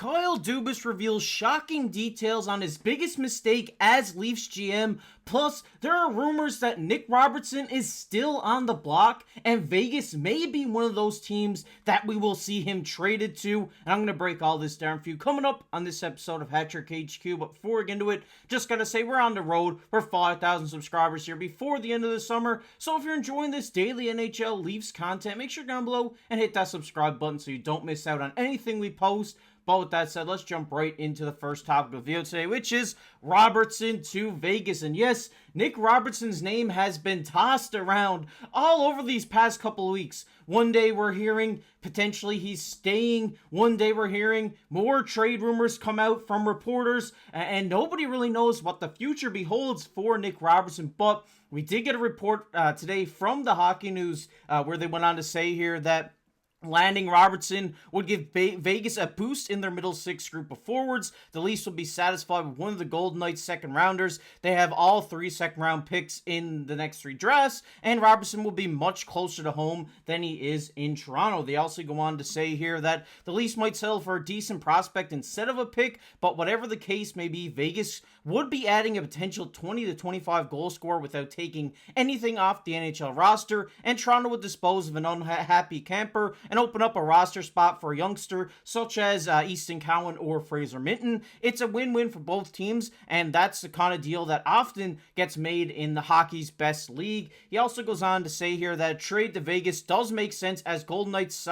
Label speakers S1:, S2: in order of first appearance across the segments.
S1: Kyle Dubas reveals shocking details on his biggest mistake as Leafs GM. Plus, there are rumors that Nick Robertson is still on the block, and Vegas may be one of those teams that we will see him traded to. And I'm going to break all this down for you coming up on this episode of Hattrick HQ. But before we get into it, just got to say we're on the road. We're 5,000 subscribers here before the end of the summer. So if you're enjoying this daily NHL Leafs content, make sure down below and hit that subscribe button so you don't miss out on anything we post. But with that said, let's jump right into the first topic of the video today, which is Robertson to Vegas. And yes, Nick Robertson's name has been tossed around all over these past couple of weeks. One day we're hearing potentially he's staying. One day we're hearing more trade rumors come out from reporters. And nobody really knows what the future beholds for Nick Robertson. But we did get a report today from the Hockey News where they went on to say here that landing Robertson would give Vegas a boost in their middle six group of forwards. The Leafs will be satisfied with one of the Golden Knights second rounders. They have all 3 second round picks in the next 3 drafts, and Robertson will be much closer to home than he is in Toronto. They also go on to say here that the Leafs might settle for a decent prospect instead of a pick, but whatever the case may be, Vegas would be adding a potential 20 to 25 goal scorer without taking anything off the NHL roster, and Toronto would dispose of an unhappy camper and open up a roster spot for a youngster such as Easton Cowan or Fraser Minton. It's a win-win for both teams, and that's the kind of deal that often gets made in the hockey's best league. He also goes on to say here that a trade to Vegas does make sense as Golden Knights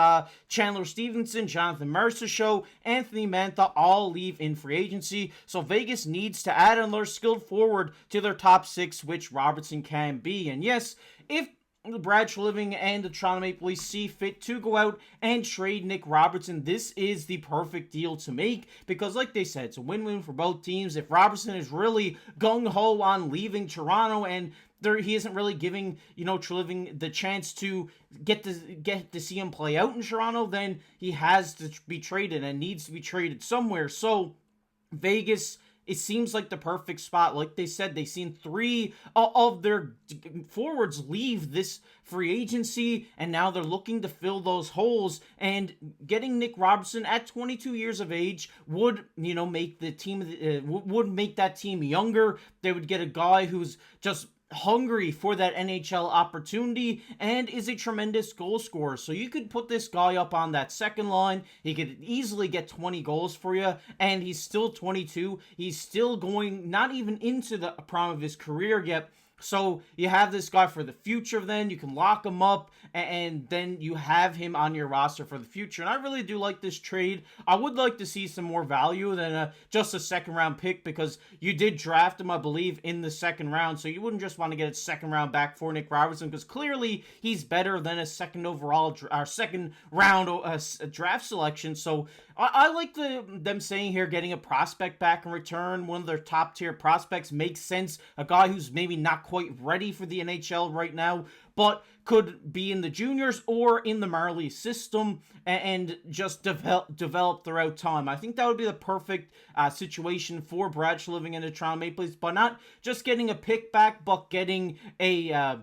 S1: Chandler Stevenson, Jonathan Marchessault, Anthony Mantha all leave in free agency, so Vegas needs to add another skilled forward to their top 6, which Robertson can be. And yes, if Brad Treliving and the Toronto Maple Leafs see fit to go out and trade Nick Robertson, this is the perfect deal to make because, like they said, it's a win-win for both teams. If Robertson is really gung-ho on leaving Toronto and he isn't really giving, Treliving the chance to get to see him play out in Toronto, then he has to be traded and needs to be traded somewhere. So Vegas, it seems like the perfect spot. Like they said, they've seen 3 of their forwards leave this free agency, and now they're looking to fill those holes. And getting Nick Robertson at 22 years of age would, make the team would make that team younger. They would get a guy who's just hungry for that NHL opportunity and is a tremendous goal scorer. So you could put this guy up on that second line. He could easily get 20 goals for you, and he's still 22. He's still going not even into the prime of his career yet. So you have this guy for the future then. You can lock him up, and then you have him on your roster for the future. And I really do like this trade. I would like to see some more value than just a second-round pick because you did draft him, I believe, in the second round. So you wouldn't just want to get a second round back for Nick Robertson because clearly he's better than a second round draft selection. So I like them saying here getting a prospect back in return. One of their top-tier prospects makes sense. A guy who's maybe not quite ready for the NHL right now, but could be in the juniors or in the Marley system and just develop throughout time. I think that would be the perfect situation for Brad Treliving and the Toronto Maple Leafs, but not just getting a pick back, but getting a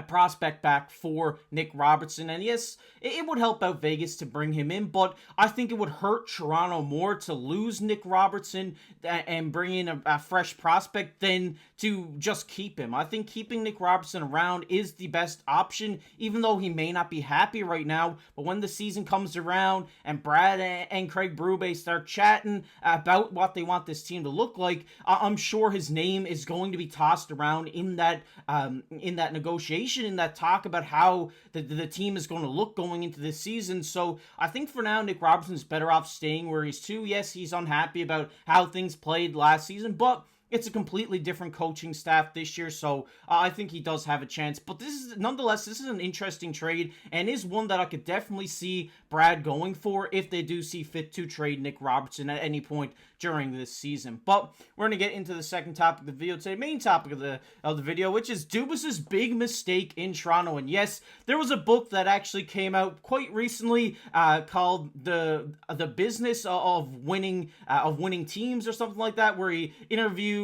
S1: prospect back for Nick Robertson. And yes, it would help out Vegas to bring him in, but I think it would hurt Toronto more to lose Nick Robertson and bring in a fresh prospect than to just keep him. I think keeping Nick Robertson around is the best option, even though he may not be happy right now. But when the season comes around and Brad and Craig Berube start chatting about what they want this team to look like, I'm sure his name is going to be tossed around in that negotiation, in that talk about how the team is going to look going into this season. So I think for now, Nick Robertson's better off staying where he's to. Yes, he's unhappy about how things played last season, but it's a completely different coaching staff this year, so I think he does have a chance. But nonetheless, this is an interesting trade and is one that I could definitely see Brad going for if they do see fit to trade Nick Robertson at any point during this season. But we're going to get into the second topic of the video today, main topic of the video, which is Dubas' big mistake in Toronto. And yes, there was a book that actually came out quite recently called the Business of Winning Teams or something like that, where he interviewed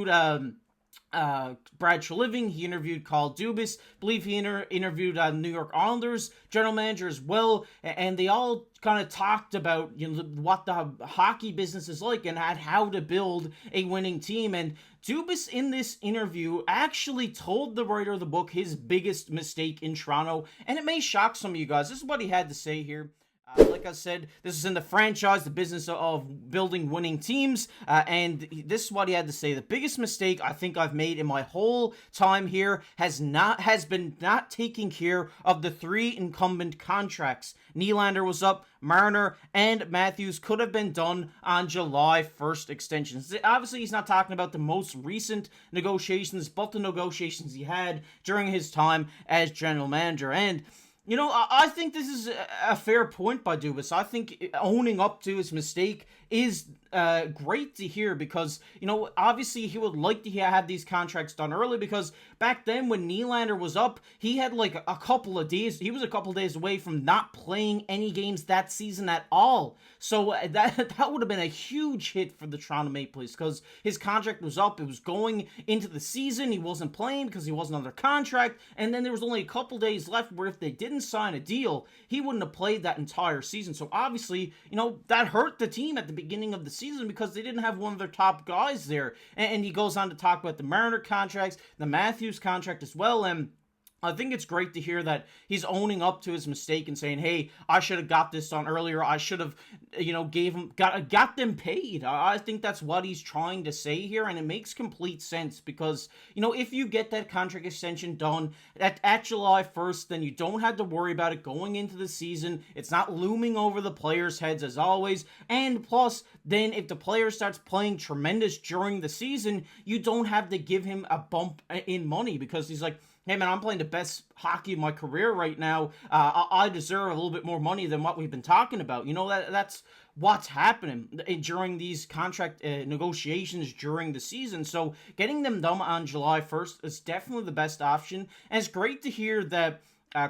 S1: Brad Treliving. He interviewed Carl Dubas. Believe he interviewed New York Islanders general manager as well, and they all kind of talked about what the hockey business is like and had how to build a winning team. And Dubas in this interview actually told the writer of the book his biggest mistake in Toronto, and it may shock some of you guys. This is what he had to say here. Like I said, this is in the franchise, the business of building winning teams, and this is what he had to say. The biggest mistake I think I've made in my whole time here has been not taking care of the 3 incumbent contracts. Nylander was up, Marner and Matthews could have been done on July 1st extensions. Obviously, he's not talking about the most recent negotiations, but the negotiations he had during his time as general manager. And I think this is a fair point by Dubas. I think owning up to his mistake is great to hear because, obviously he would like to have these contracts done early because back then when Nylander was up, he had like a couple of days. He was a couple of days away from not playing any games that season at all. So that would have been a huge hit for the Toronto Maple Leafs because his contract was up. It was going into the season. He wasn't playing because he wasn't under contract. And then there was only a couple days left where if they didn't sign a deal, he wouldn't have played that entire season. So obviously, that hurt the team at the beginning of the season because they didn't have one of their top guys there. And he goes on to talk about the Marner contracts, the Matthews contract as well. And I think it's great to hear that he's owning up to his mistake and saying, hey, I should have got this done earlier. I should have, got them paid. I think that's what he's trying to say here, and it makes complete sense because, if you get that contract extension done at July 1st, then you don't have to worry about it going into the season. It's not looming over the players' heads as always. And plus, then if the player starts playing tremendous during the season, you don't have to give him a bump in money because he's like, hey man, I'm playing the best hockey of my career right now. I deserve a little bit more money than what we've been talking about. That's what's happening during these contract negotiations during the season. So getting them done on July 1st is definitely the best option. And it's great to hear that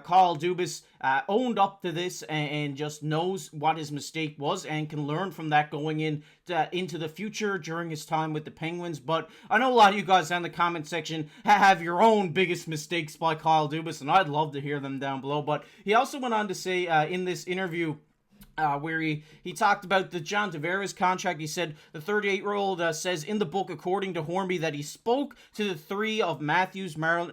S1: Carl Dubas owned up to this and just knows what his mistake was and can learn from that going into the future during his time with the Penguins. But I know a lot of you guys in the comment section have your own biggest mistakes by Carl Dubas, and I'd love to hear them down below. But he also went on to say in this interview where he talked about the John Tavares contract. He said the 38-year-old says in the book, according to Hornby, that he spoke to the 3 of Matthews, Marner,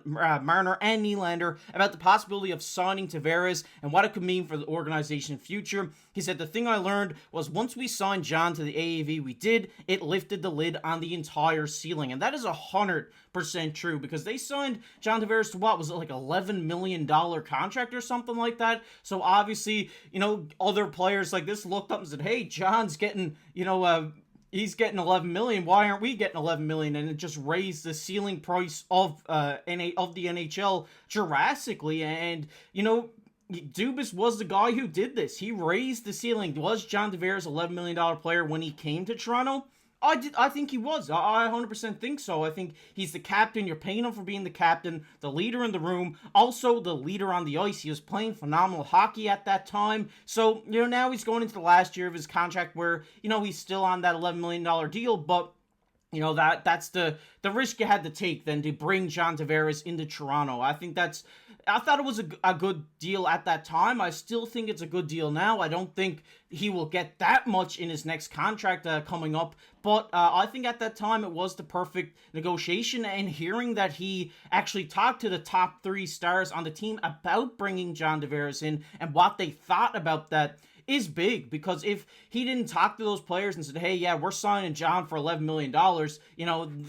S1: and Nylander about the possibility of signing Tavares and what it could mean for the organization's future. He said, the thing I learned was once we signed John to the AAV, it lifted the lid on the entire ceiling. And that is 100% true because they signed John Tavares to what? Was it like $11 million contract or something like that? So obviously, other players like this looked up and said, hey, John's getting, he's getting 11 million. Why aren't we getting 11 million? And it just raised the ceiling price of the NHL drastically. And, Dubas was the guy who did this. He raised the ceiling. Was John Tavares $11 million player when he came to Toronto? I think he was. I 100% think so. I think he's the captain. You're paying him for being the captain, the leader in the room, also the leader on the ice. He was playing phenomenal hockey at that time. So, now he's going into the last year of his contract where, he's still on that $11 million deal, but that's the risk you had to take then to bring John Tavares into Toronto. I thought it was a good deal at that time. I still think it's a good deal now. I don't think he will get that much in his next contract coming up, but I think at that time it was the perfect negotiation, and hearing that he actually talked to the top 3 stars on the team about bringing John Tavares in and what they thought about that is big, because if he didn't talk to those players and said, hey, yeah, we're signing John for $11 million,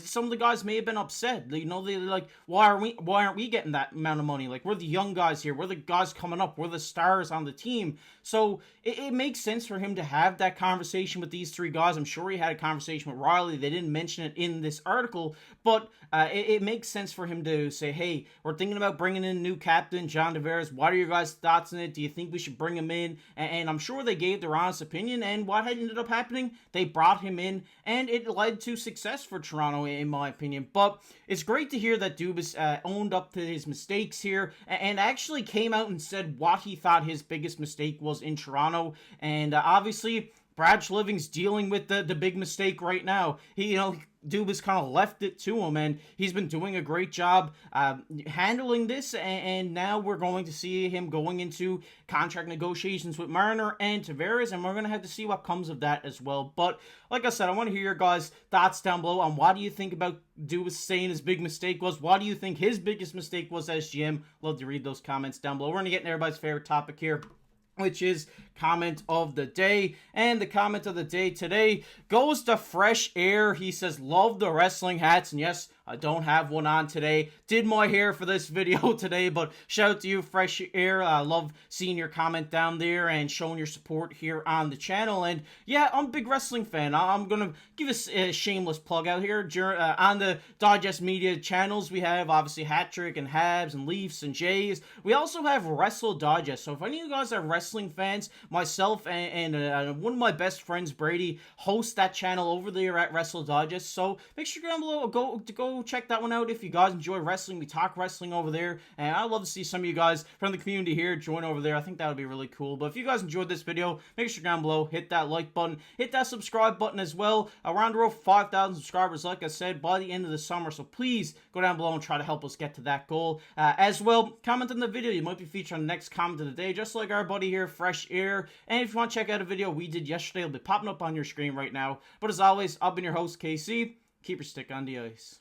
S1: some of the guys may have been upset. They're like, why aren't we getting that amount of money? Like, we're the young guys here. We're the guys coming up. We're the stars on the team. So it makes sense for him to have that conversation with these 3 guys. I'm sure he had a conversation with Riley. They didn't mention it in this article, but it makes sense for him to say, hey, we're thinking about bringing in a new captain, John Tavares. What are your guys' thoughts on it? Do you think we should bring him in? And I'm sure they gave their honest opinion, and what had ended up happening, they brought him in, and it led to success for Toronto, in my opinion. But it's great to hear that Dubas owned up to his mistakes here, and actually came out and said what he thought his biggest mistake was in Toronto. And obviously, Brad Schliving's dealing with the big mistake right now. Dubas kind of left it to him, and he's been doing a great job handling this. And now we're going to see him going into contract negotiations with Marner and Tavares, and we're going to have to see what comes of that as well. But like I said, I want to hear your guys' thoughts down below on what do you think about Dubas saying his big mistake was. What do you think his biggest mistake was as GM? Love to read those comments down below. We're going to get into everybody's favorite topic here, which is comment of the day. And the comment of the day today goes to Fresh Air. He says, love the wrestling hats. And yes, I don't have one on today. Did my hair for this video today, but shout out to you, Fresh Air. I love seeing your comment down there and showing your support here on the channel. And yeah, I'm a big wrestling fan. I'm going to give a shameless plug out here. On the Digest Media channels, we have obviously Hat Trick and Habs and Leafs and Jays. We also have Wrestle Digest. So if any of you guys are wrestling fans, myself and one of my best friends, Brady, host that channel over there at Wrestle Digest. So make sure down below, go check that one out if you guys enjoy wrestling. We talk wrestling over there, and I'd love to see some of you guys from the community here join over there. I think that would be really cool. But if you guys enjoyed this video, make sure down below, hit that like button, hit that subscribe button as well. Around the road 5,000 subscribers, like I said, by the end of the summer. So please go down below and try to help us get to that goal. As well, comment on the video. You might be featured on the next comment of the day, just like our buddy here, Fresh Air. And if you want to check out a video we did yesterday, it'll be popping up on your screen right now. But as always, I've been your host, KC. Keep your stick on the ice.